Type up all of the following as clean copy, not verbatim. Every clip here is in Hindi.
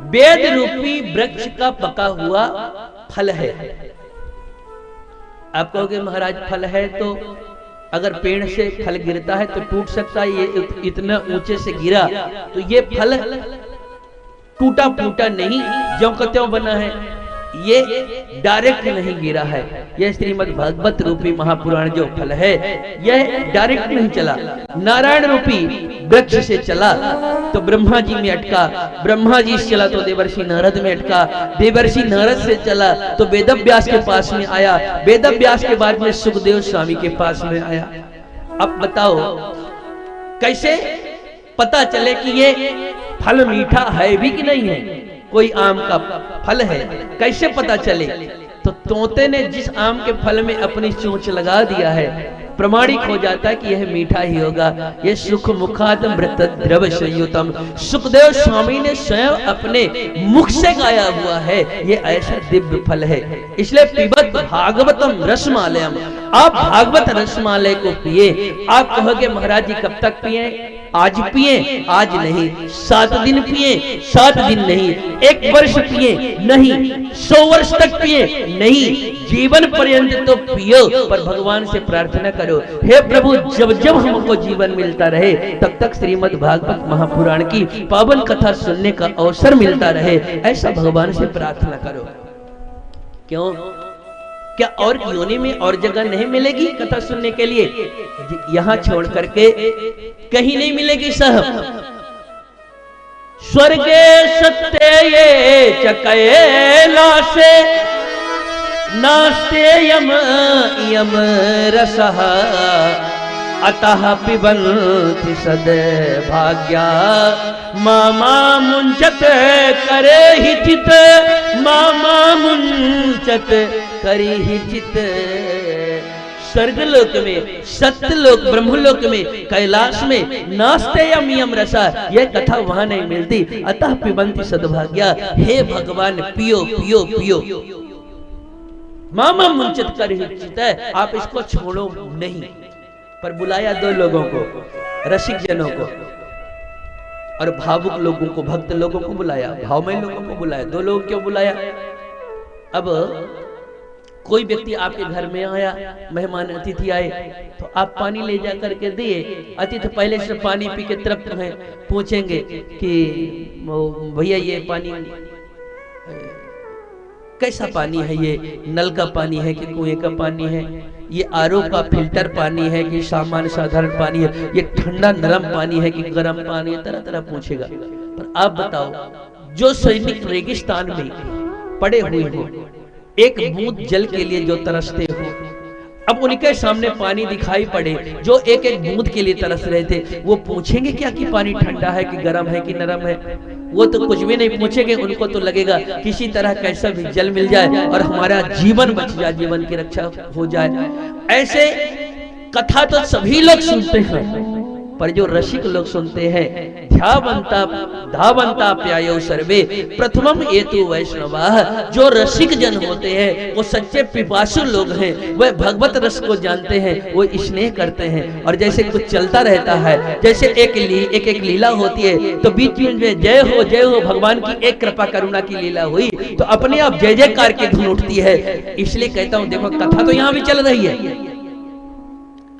वेद रूपी वृक्ष का पका हुआ फल है। आप कहोगे महाराज फल है तो अगर पेड़ से फल गिरता है तो टूट सकता है, ये इतना ऊंचे से गिरा तो ये फल टूटा फूटा नहीं, ज्यों का त्यों बना है, ये डायरेक्ट नहीं गिरा है। यह श्रीमद् भागवत रूपी महापुराण जो फल है यह डायरेक्ट नहीं चला, नारायण रूपी वृक्ष से चला तो ब्रह्मा जी में अटका, ब्रह्मा जी से चला तो देवर्षि नारद में अटका, देवर्षि नारद से चला तो वेदव्यास के पास में आया, वेदव्यास के बाद में सुखदेव स्वामी के पास में आया। अब बताओ कैसे पता चले कि ये फल मीठा है भी कि नहीं है? कोई आम का फल है, कैसे पता चले? तो तोते ने जिस आम के फल में अपनी चोंच लगा दिया है प्रमाणिक हो जाता है कि यह मीठा ही होगा। यह सुख मुखाद मृत द्रव संयुतम, सुखदेव स्वामी ने स्वयं अपने मुख से गाया हुआ है, ये ऐसा दिव्य फल है। इसलिए पिबत भागवतम रसमालयम, आप भागवत रसमालय को पिए। आप कहोगे महाराज जी कब तक पिए? आज पिए? आज नहीं, 7 दिन पिए? 7 दिन नहीं, 1 वर्ष पिए? नहीं, 100 वर्ष तक पिए? नहीं, जीवन पर्यंत तो पियो, पर भगवान से प्रार्थना करो, हे प्रभु जब जब हमको जीवन मिलता रहे तब तक श्रीमद् भागवत महापुराण की पावन कथा सुनने का अवसर मिलता रहे, ऐसा भगवान से प्रार्थना करो। क्यों? क्या और योनि में और जगह नहीं मिलेगी कथा सुनने के लिए? यहां छोड़ करके कहीं नहीं मिलेगी साहब। स्वर्गे सत्य ये कैलासे नास्ते यम यम रसः अतः पिबन्ति सद भाग्या मामा मुंचत करे ही चित, मामा मुंचत करी ही चित। स्वर्गलोक में, सत्यलोक ब्रह्मलोक में, कैलाश में नास्ते यम यम रसा, यह कथा वहां नहीं मिलती। अतः पिबन्ति सद्भाग्या, हे भगवान पियो पियो पियो। मामा मुंचित कर ही चित है, आप इसको छोड़ो नहीं। पर बुलाया 2 लोगों को, रसिक जनों को और भावुक लोगों को, भक्त लोगों को बुलाया, भावमय लोगों को बुलाया। 2 लोग क्यों बुलाया? अब कोई व्यक्ति आपके घर में आया, मेहमान अतिथि आए, तो आप पानी ले जा करके दिए। अतिथि पहले से पानी पी के तृप्त हैं, पूछेंगे कि भैया ये पानी कैसा पानी है? ये नल का पानी है कि कुएं का पानी है? ये आरओ का फिल्टर पानी है कि सामान्य साधारण पानी है? ये ठंडा नरम पानी है कि गर्म पानी है? तरह तरह पूछेगा। पर आप बताओ, जो सैनिक रेगिस्तान में पड़े हुए हो, एक बूंद जल के लिए जो तरसते हो, अब उनके सामने पानी दिखाई पड़े जो एक एक बूंद के लिए तरस रहे थे, वो पूछेंगे क्या कि पानी ठंडा है कि गर्म है कि नरम है? वो तो कुछ भी नहीं पूछेंगे। उनको तो लगेगा किसी तरह कैसा भी जल मिल जाए और हमारा जीवन बच जाए, जीवन की रक्षा हो जाए। ऐसे कथा तो सभी लोग सुनते हैं, पर जो रसिक लोग सुनते हैं, धावंता प्यायो सर्वे प्रथमम एतु वैष्णवाः, जो रसिक जन होते हैं वो सच्चे पिपासु लोग हैं, वह भगवत रस को जानते हैं, वो स्नेह करते हैं। और जैसे कुछ चलता रहता है, जैसे एक लीला होती है तो बीच में जय हो भगवान की एक कृपा करुणा की लीला हुई तो अपने आप जय जयकार की धुन उठती है। इसलिए कहता हूं देखो कथा तो यहाँ भी चल रही है,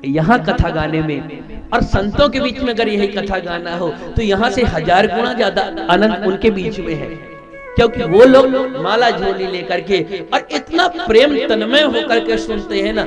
यहाँ कथा गाने में और संतों के बीच में अगर यही कथा गाना हो तो यहाँ से 1000 गुना ज्यादा आनंद उनके बीच में है, क्योंकि वो लोग माला झोली लेकर के और इतना प्रेम तन्मय होकर के सुनते हैं ना।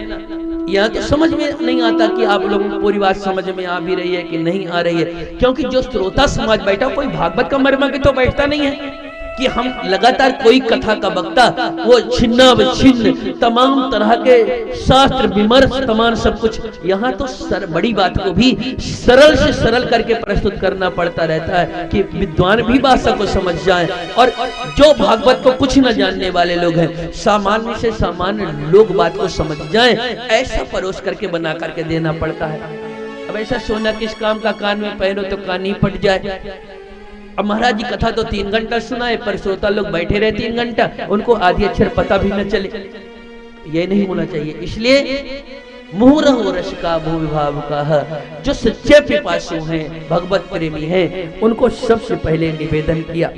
यहाँ तो समझ में नहीं आता कि आप लोगों को पूरी बात समझ में आ भी रही है कि नहीं आ रही है, क्योंकि जो श्रोता समाज बैठा, कोई भागवत का मर्म के तो बैठता नहीं है कि हम लगातार कोई कथा का वक्ता वो छिन्न तमाम तरह के शास्त्र विमर्श तमाम सब कुछ। यहाँ तो बड़ी बात को भी सरल से सरल करके प्रस्तुत करना पड़ता रहता है कि विद्वान भी भाषा को समझ जाए और जो भागवत को कुछ न जानने वाले लोग हैं, सामान्य से सामान्य लोग बात को समझ जाएं, ऐसा परोस करके बना करके देना पड़ता है। अब ऐसा सोना किस काम का, कान में पहनो तो कान ही फट जाए। अब महाराज जी कथा तो 3 घंटा सुनाए, पर श्रोता लोग बैठे रहे 3 घंटा, उनको आदि अक्षर पता भी न चले। ये नहीं होना चाहिए। इसलिए मुहुरहु रसिका भूविभावुकाः, जो सच्चे पिपासु हैं, भगवत प्रेमी हैं, उनको सबसे पहले निवेदन किया।